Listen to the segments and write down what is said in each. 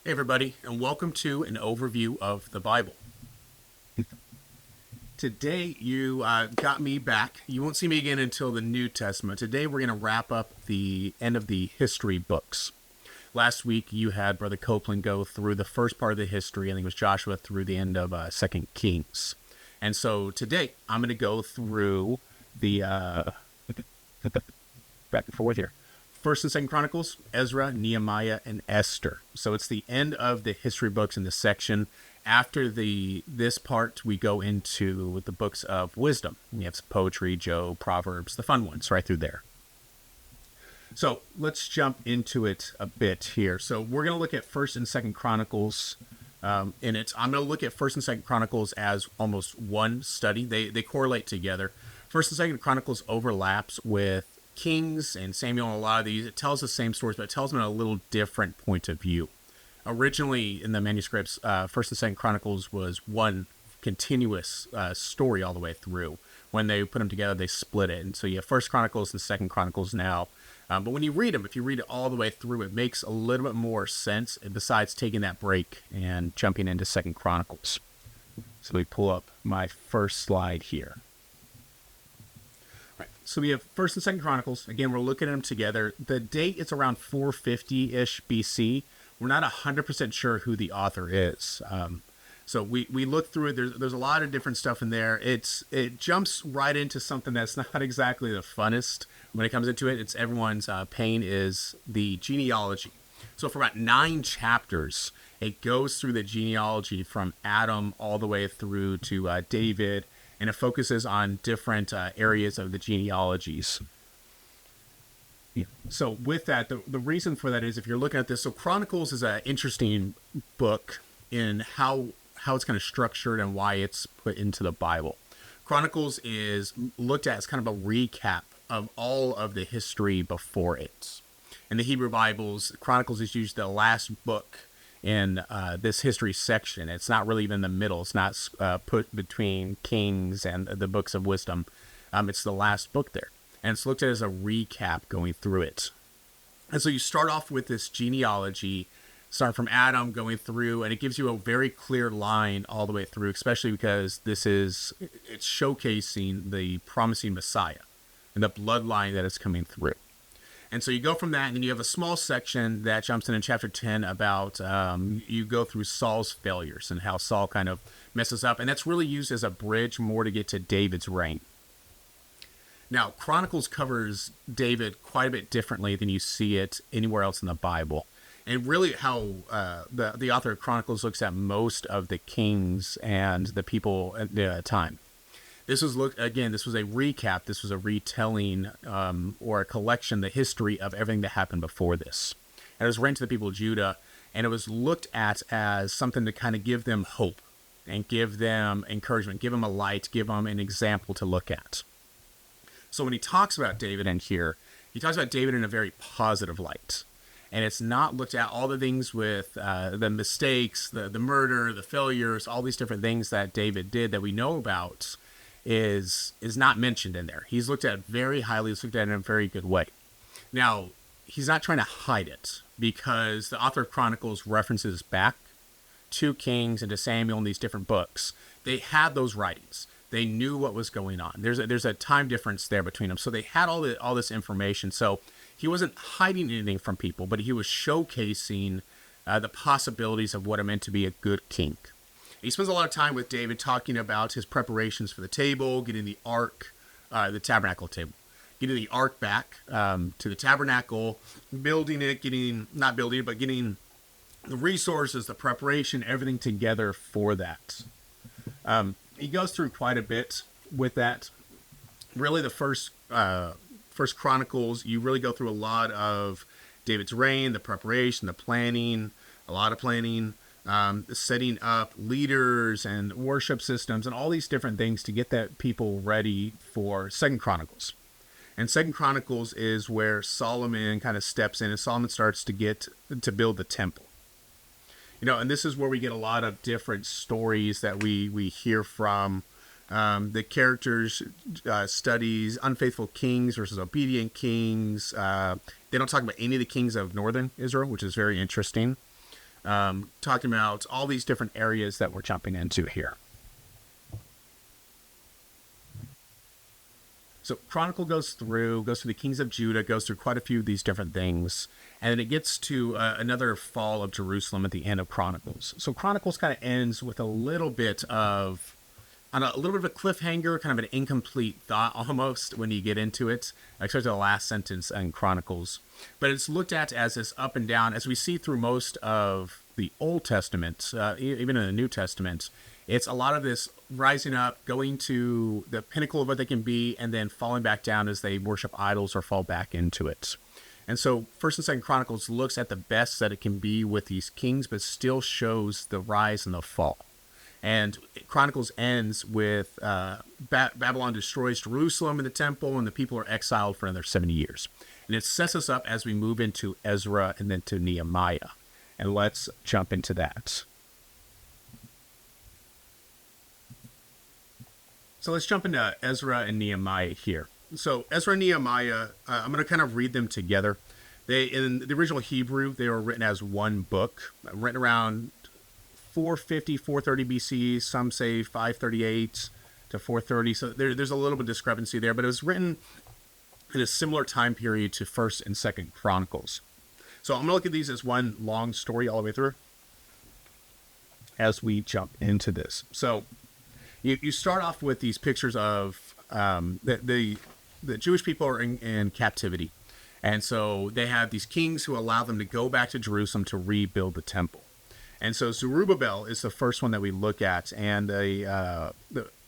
Hey everybody, and welcome to an overview of the Bible. Today you got me back. You won't see me again until the New Testament. Today we're going to wrap up the end of the history books. Last week you had Brother Copeland go through the first part of the history, I think it was Joshua, through the end of 2 Kings. And so today I'm going to go through the back and forth here. First and Second Chronicles, Ezra, Nehemiah, and Esther. So it's the end of the history books in this section. After this part, we go into the books of wisdom. You have some poetry, Job, Proverbs, the fun ones right through there. So let's jump into it a bit here. So we're going to look at First and Second Chronicles. I'm going to look at First and Second Chronicles as almost one study. They correlate together. First and Second Chronicles overlaps with Kings and Samuel and a lot of these. It tells the same stories, but it tells them in a little different point of view. Originally in the manuscripts, First and Second Chronicles was one continuous story all the way through. When they put them together, they split it, and so you have First Chronicles and Second Chronicles now. But when you read them, if you read it all the way through, it makes a little bit more sense. Besides taking that break and jumping into Second Chronicles. So we pull up my first slide here. So we have First and Second Chronicles. Again, we're looking at them together. The date is around 450-ish BC. We're not 100% sure who the author is. So we look through it. There's a lot of different stuff in there. It jumps right into something that's not exactly the funnest when it comes into it. It's everyone's pain is the genealogy. So for about 9 chapters, it goes through the genealogy from Adam all the way through to David, and it focuses on different areas of the genealogies. Yeah. So with that, the reason for that is if you're looking at this, so Chronicles is an interesting book in how it's kind of structured and why it's put into the Bible. Chronicles is looked at as kind of a recap of all of the history before it. In the Hebrew Bibles, Chronicles is usually the last book in this history section. It's not really even in the middle. It's not put between Kings and the books of wisdom. It's the last book there. And it's looked at as a recap going through it. And so you start off with this genealogy, start from Adam going through, and it gives you a very clear line all the way through, especially because it's showcasing the promising Messiah and the bloodline that is coming through. And so you go from that, and then you have a small section that jumps in chapter 10 about you go through Saul's failures and how Saul kind of messes up. And that's really used as a bridge more to get to David's reign. Now, Chronicles covers David quite a bit differently than you see it anywhere else in the Bible. And really how the author of Chronicles looks at most of the kings and the people at the time. This was a recap. This was a retelling or a collection, the history of everything that happened before this. And it was written to the people of Judah, and it was looked at as something to kind of give them hope and give them encouragement, give them a light, give them an example to look at. So when he talks about David in here, he talks about David in a very positive light. And it's not looked at all the things with the mistakes, the murder, the failures, all these different things that David did that we know about is not mentioned in there. He's looked at very highly. He's looked at it in a very good way. Now, he's not trying to hide it because the author of Chronicles references back to Kings and to Samuel in these different books. They had those writings. They knew what was going on. There's a time difference there between them. So they had all this information. So he wasn't hiding anything from people, but he was showcasing the possibilities of what it meant to be a good king. He spends a lot of time with David talking about his preparations for the table, getting the ark, the tabernacle table, getting the ark back to the tabernacle, getting the resources, the preparation, everything together for that. He goes through quite a bit with that. Really, the first Chronicles, you really go through a lot of David's reign, the preparation, the planning, a lot of planning. Setting up leaders and worship systems and all these different things to get that people ready for Second Chronicles. And Second Chronicles is where Solomon kind of steps in, and Solomon starts to build the temple. And this is where we get a lot of different stories that we hear from. The characters studies unfaithful kings versus obedient kings. They don't talk about any of the kings of northern Israel, which is very interesting. talking about all these different areas that we're jumping into here. So Chronicle goes through the kings of Judah, goes through quite a few of these different things, and then it gets to another fall of Jerusalem at the end of Chronicles. So Chronicles kind of ends with a little bit of a cliffhanger, kind of an incomplete thought almost when you get into it, especially the last sentence in Chronicles. But it's looked at as this up and down, as we see through most of the Old Testament, even in the New Testament. It's a lot of this rising up, going to the pinnacle of what they can be, and then falling back down as they worship idols or fall back into it. And so First and Second Chronicles looks at the best that it can be with these kings, but still shows the rise and the fall. And Chronicles ends with Babylon destroys Jerusalem and the temple, and the people are exiled for another 70 years. And it sets us up as we move into Ezra and then to Nehemiah. And let's jump into that. So let's jump into Ezra and Nehemiah here. So Ezra and Nehemiah, I'm going to kind of read them together. In the original Hebrew, they were written as one book, written around 450, 430 BC. Some say 538 to 430. So there's a little bit of discrepancy there, but it was written in a similar time period to First and Second Chronicles. So I'm going to look at these as one long story all the way through as we jump into this. So you start off with these pictures of the Jewish people are in captivity. And so they have these kings who allow them to go back to Jerusalem to rebuild the temple. And so Zerubbabel is the first one that we look at. And the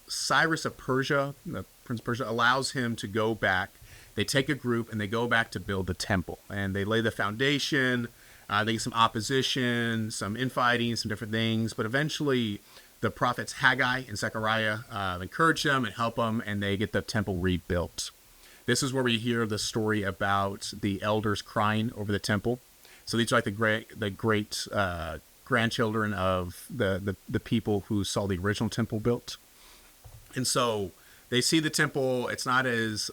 Cyrus of Persia, the Prince of Persia, allows him to go back. They take a group and they go back to build the temple. And they lay the foundation. They get some opposition, some infighting, some different things. But eventually the prophets Haggai and Zechariah encourage them and help them, and they get the temple rebuilt. This is where we hear the story about the elders crying over the temple. So these are like the great grandchildren of the people who saw the original temple built. And so they see the temple. It's not as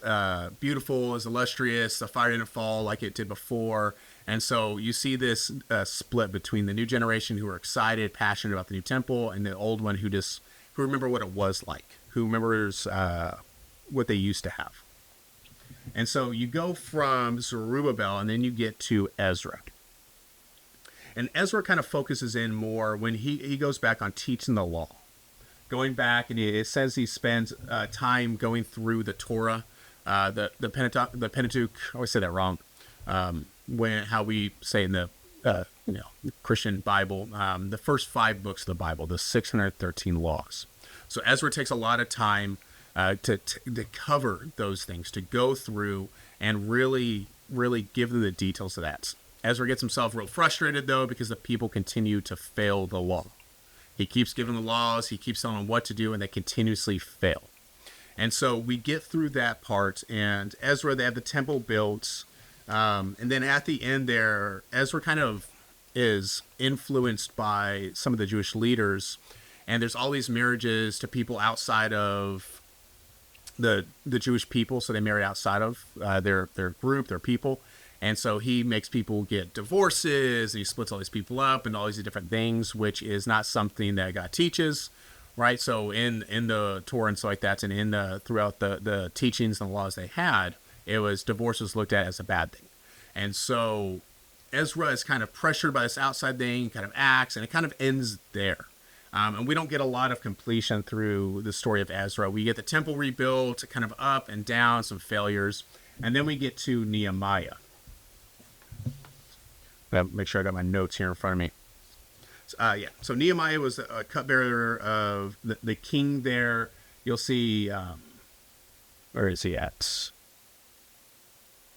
beautiful, as illustrious. The fire didn't fall like it did before. And so you see this split between the new generation who are excited, passionate about the new temple, and the old one who remember what it was like, who remembers what they used to have. And so you go from Zerubbabel, and then you get to Ezra. And Ezra kind of focuses in more when he goes back on teaching the law. Going back, and it says he spends time going through the Torah, the Pentateuch. I always say that wrong. How we say in the Christian Bible, the first 5 books of the Bible, the 613 laws. So Ezra takes a lot of time to cover those things, to go through and really, really give them the details of that. Ezra gets himself real frustrated, though, because the people continue to fail the law. He keeps giving them the laws, he keeps telling them what to do, and they continuously fail. And so we get through that part, and Ezra, they have the temple built. And then at the end there, Ezra kind of is influenced by some of the Jewish leaders. And there's all these marriages to people outside of the Jewish people. So they marry outside of their group, their people. And so he makes people get divorces, and he splits all these people up and all these different things, which is not something that God teaches, right? So in the Torah and so like that, and throughout the teachings and the laws they had, it was divorce was looked at as a bad thing. And so Ezra is kind of pressured by this outside thing, kind of acts, and it kind of ends there. And we don't get a lot of completion through the story of Ezra. We get the temple rebuilt, kind of up and down, some failures. And then we get to Nehemiah. Make sure I got my notes here in front of me. So Nehemiah was a cupbearer of the king there. You'll see, where is he at?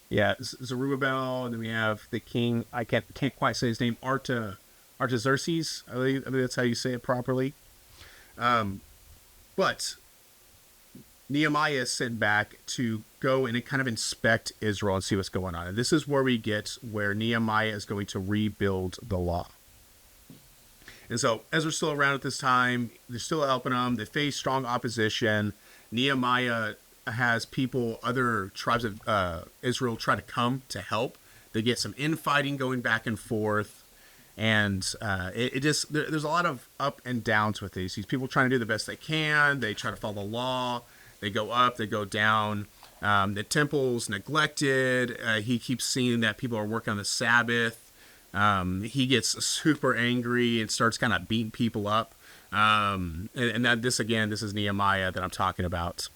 Yeah, Zerubbabel, and then we have the king. I can't quite say his name. Artaxerxes. I believe that's how you say it properly. But Nehemiah is sent back to go and kind of inspect Israel and see what's going on. And this is where we get where Nehemiah is going to rebuild the law. And so Ezra's still around at this time. They're still helping them. They face strong opposition. Nehemiah has people, other tribes of Israel, try to come to help. They get some infighting going back and forth. And it just there's a lot of up and downs with these people trying to do the best they can. They try to follow the law. They go up, they go down. The temple's neglected. He keeps seeing that people are working on the Sabbath. He gets super angry and starts kind of beating people up. And that this is Nehemiah that I'm talking about.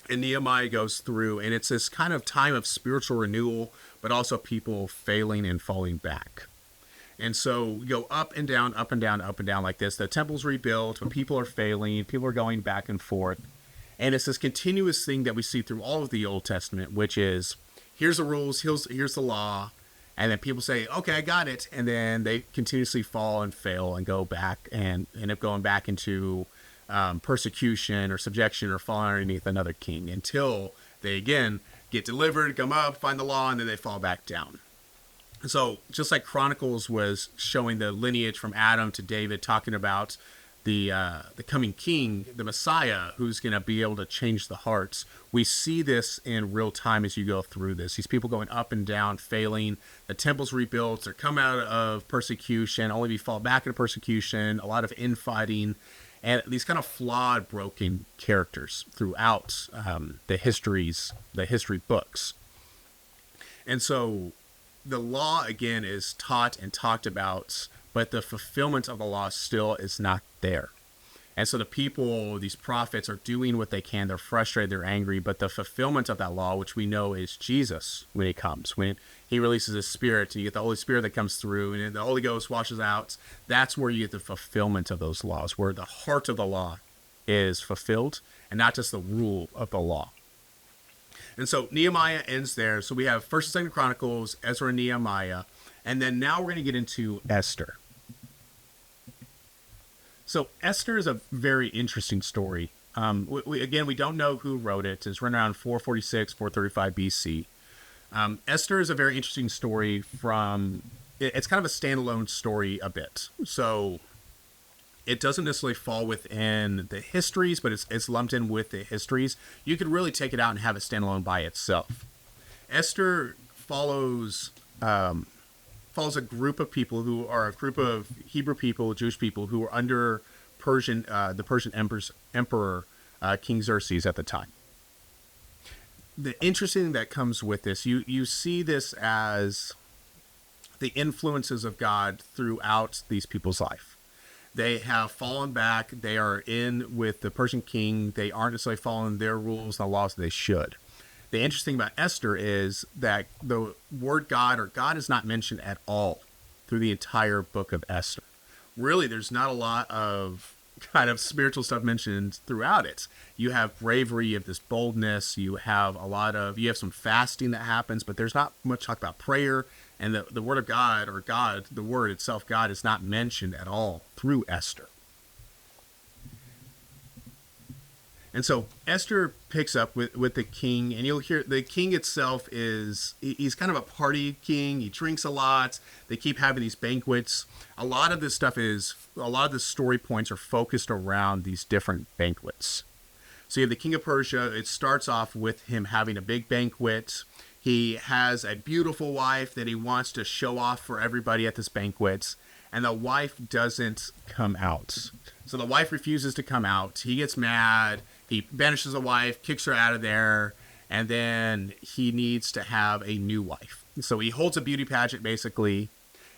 And Nehemiah goes through, and it's this kind of time of spiritual renewal, but also people failing and falling back. And so we go up and down, up and down, up and down like this. The temple's rebuilt, but people are failing. People are going back and forth. And it's this continuous thing that we see through all of the Old Testament, which is, here's the rules, here's the law. And then people say, okay, I got it. And then they continuously fall and fail and go back and end up going back into persecution or subjection or falling underneath another king until they again get delivered, come up, find the law, and then they fall back down. So just like Chronicles was showing the lineage from Adam to David, talking about the coming king, the Messiah, who's going to be able to change the hearts, we see this in real time as you go through this. These people going up and down, failing. The temple's rebuilt. They're come out of persecution, only be fall back into persecution, a lot of infighting, and these kind of flawed, broken characters throughout the history books. And so the law, again, is taught and talked about, but the fulfillment of the law still is not there. And so the people, these prophets, are doing what they can. They're frustrated, they're angry, but the fulfillment of that law, which we know is Jesus when he comes, when he releases his spirit, and you get the Holy Spirit that comes through, and the Holy Ghost washes out, that's where you get the fulfillment of those laws, where the heart of the law is fulfilled, and not just the rule of the law. And so Nehemiah ends there. So we have 1st and 2nd Chronicles, Ezra and Nehemiah, and then now we're going to get into Esther. So Esther is a very interesting story. We don't know who wrote it. It's written around 446, 435 BC. Esther is a very interesting story it's kind of a standalone story a bit. So it doesn't necessarily fall within the histories, but it's lumped in with the histories. You could really take it out and have it stand alone by itself. Esther follows a group of people who are a group of Hebrew people, Jewish people, who were under the Persian emperor King Xerxes at the time. The interesting thing that comes with this, you see this as the influences of God throughout these people's life. They have fallen back. They are in with the Persian king. They aren't necessarily following their rules and the laws that they should. The interesting about Esther is that the word God or God is not mentioned at all through the entire book of Esther. Really, there's not a lot of kind of spiritual stuff mentioned throughout it. You have bravery, you have this boldness, you have some fasting that happens, but there's not much talk about prayer. And the word of God, or God, the word itself, God, is not mentioned at all through Esther. And so Esther picks up with the king, and you'll hear the king itself he's kind of a party king. He drinks a lot. They keep having these banquets. A lot of the story points are focused around these different banquets. So you have the king of Persia. It starts off with him having a big banquet. He has a beautiful wife that he wants to show off for everybody at this banquet, and the wife doesn't come out. So the wife refuses to come out. He gets mad. He banishes the wife, kicks her out of there, and then he needs to have a new wife. So he holds a beauty pageant, basically,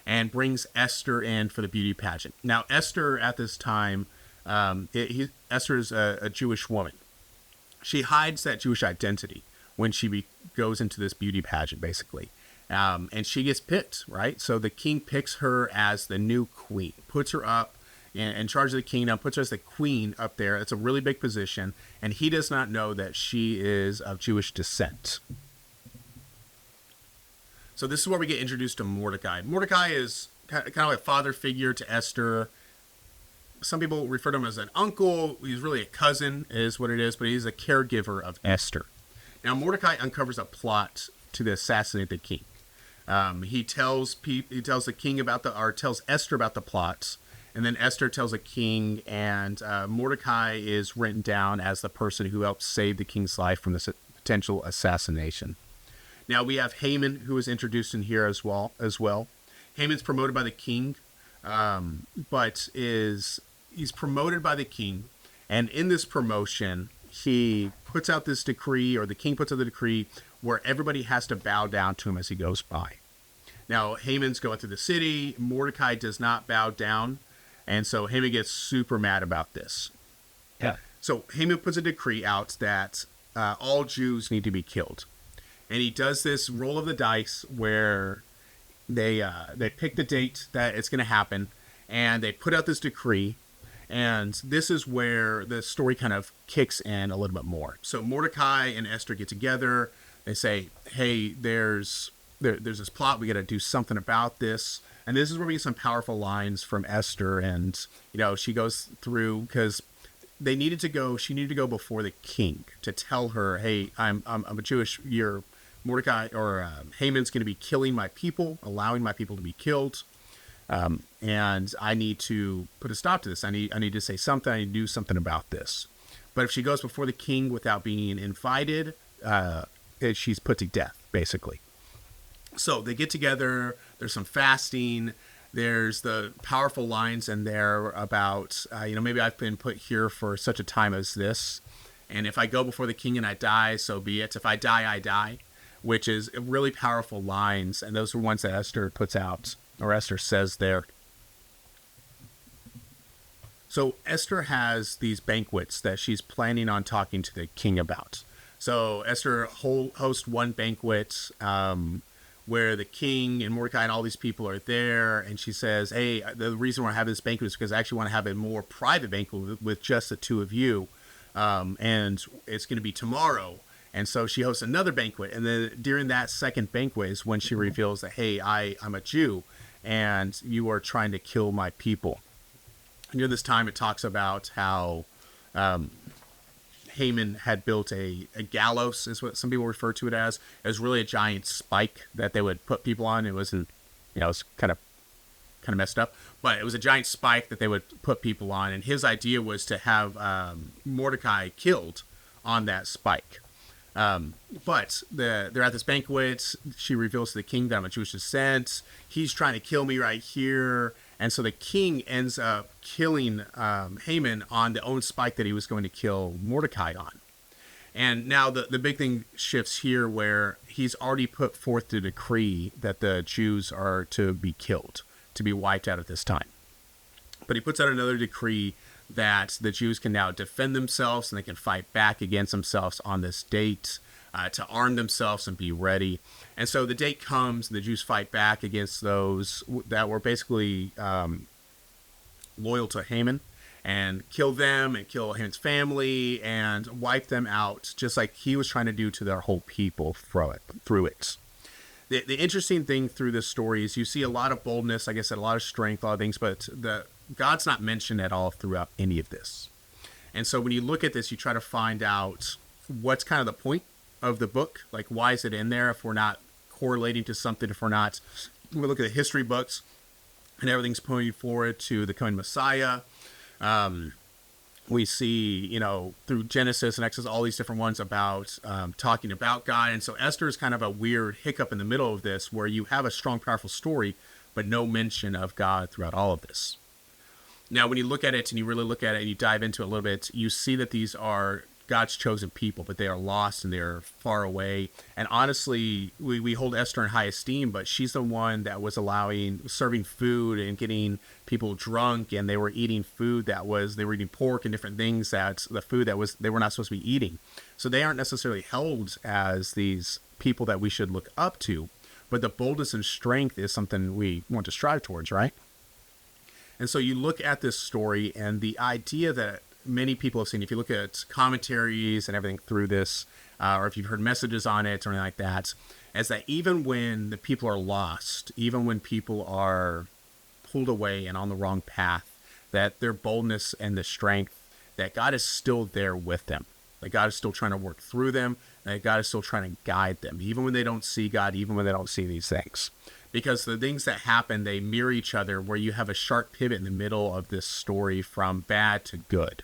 and brings Esther in for the beauty pageant. Now, Esther at this time, Esther is a Jewish woman. She hides that Jewish identity when she goes into this beauty pageant, basically. And she gets picked, right? So the king picks her as the new queen, puts her up in charge of the kingdom, puts her as the queen up there. It's a really big position, and he does not know that she is of Jewish descent. So this is where we get introduced to Mordecai. Mordecai is kind of like a father figure to Esther. Some people refer to him as an uncle. He's really a cousin, is what it is, but he's a caregiver of Esther. Now, Mordecai uncovers a plot to assassinate the king. He tells the king tells Esther about the plots, and then Esther tells the king, and Mordecai is written down as the person who helped save the king's life from this potential assassination. Now we have Haman, who is introduced in here as well. Haman's promoted by the king, but he's promoted by the king, and in this promotion, he puts out this decree, or the king puts out the decree, where everybody has to bow down to him as he goes by. Now, Haman's going through the city. Mordecai does not bow down, and so Haman gets super mad about this. Yeah. So Haman puts a decree out that all Jews need to be killed. And he does this roll of the dice where they pick the date that it's going to happen, and they put out this decree. And this is where the story kind of kicks in a little bit more. So Mordecai and Esther get together. They say, hey, there's this plot. We got to do something about this. And this is where we get some powerful lines from Esther. And, she goes through, because she needed to go before the king to tell her, hey, I'm a Jewish, Mordecai or Haman's going to be killing my people, allowing my people to be killed. And I need to put a stop to this. I need to say something. I need to do something about this. But if she goes before the king without being invited, she's put to death, basically. So they get together. There's some fasting. There's the powerful lines in there about, maybe I've been put here for such a time as this. And if I go before the king and I die, so be it. If I die, I die, which is really powerful lines. And those are ones that Esther puts out, or Esther says there. So Esther has these banquets that she's planning on talking to the king about. So Esther hosts one banquet where the king and Mordecai and all these people are there. And she says, hey, the reason we're having this banquet is because I actually want to have a more private banquet with just the two of you. And it's going to be tomorrow. And so she hosts another banquet. And then during that second banquet is when she reveals that, hey, I'm a Jew and you are trying to kill my people. And near this time, it talks about how Haman had built a gallows, is what some people refer to it as. It was really a giant spike that they would put people on. It wasn't, it was kind of messed up, but it was a giant spike that they would put people on. And his idea was to have Mordecai killed on that spike. But they're at this banquet. She reveals to the king that I'm of Jewish descent. He's trying to kill me right here. And so the king ends up killing Haman on the own spike that he was going to kill Mordecai on. And now the big thing shifts here where he's already put forth the decree that the Jews are to be killed, to be wiped out at this time. But he puts out another decree that the Jews can now defend themselves and they can fight back against themselves on this date, to arm themselves and be ready. And so the date comes, and the Jews fight back against those that were basically loyal to Haman, and kill them and kill Haman's family and wipe them out, just like he was trying to do to their whole people through it. The interesting thing through this story is you see a lot of boldness, like I said, a lot of strength, a lot of things, but God's not mentioned at all throughout any of this. And so when you look at this, you try to find out what's kind of the point of the book. Like, why is it in there if we're not correlating to something, if we look at the history books and everything's pointing forward to the coming Messiah. We see, through Genesis and Exodus, all these different ones about talking about God. And so Esther is kind of a weird hiccup in the middle of this where you have a strong, powerful story, but no mention of God throughout all of this. Now, when you look at it and you really look at it and you dive into it a little bit, you see that these are God's chosen people, but they are lost and they're far away. And honestly, we hold Esther in high esteem, but she's the one that was serving food and getting people drunk, and they were eating food they were eating pork and different things, that's the food they were not supposed to be eating. So they aren't necessarily held as these people that we should look up to, but the boldness and strength is something we want to strive towards, right? And so you look at this story and the idea that many people have seen, if you look at commentaries and everything through this, or if you've heard messages on it or anything like that, is that even when the people are lost, even when people are pulled away and on the wrong path, that their boldness and the strength, that God is still there with them. That God is still trying to work through them, that God is still trying to guide them, even when they don't see God, even when they don't see these things. Because the things that happen, they mirror each other, where you have a sharp pivot in the middle of this story from bad to good,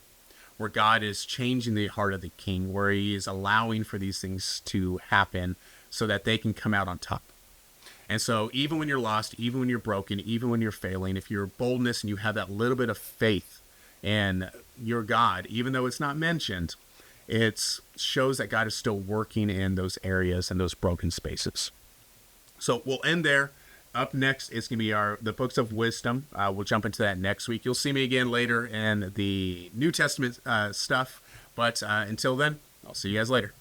where God is changing the heart of the king, where he is allowing for these things to happen so that they can come out on top. And so even when you're lost, even when you're broken, even when you're failing, if you're boldness and you have that little bit of faith in your God, even though it's not mentioned, it shows that God is still working in those areas and those broken spaces. So we'll end there. Up next is going to be the books of wisdom. We'll jump into that next week. You'll see me again later in the New Testament stuff. But until then, I'll see you guys later.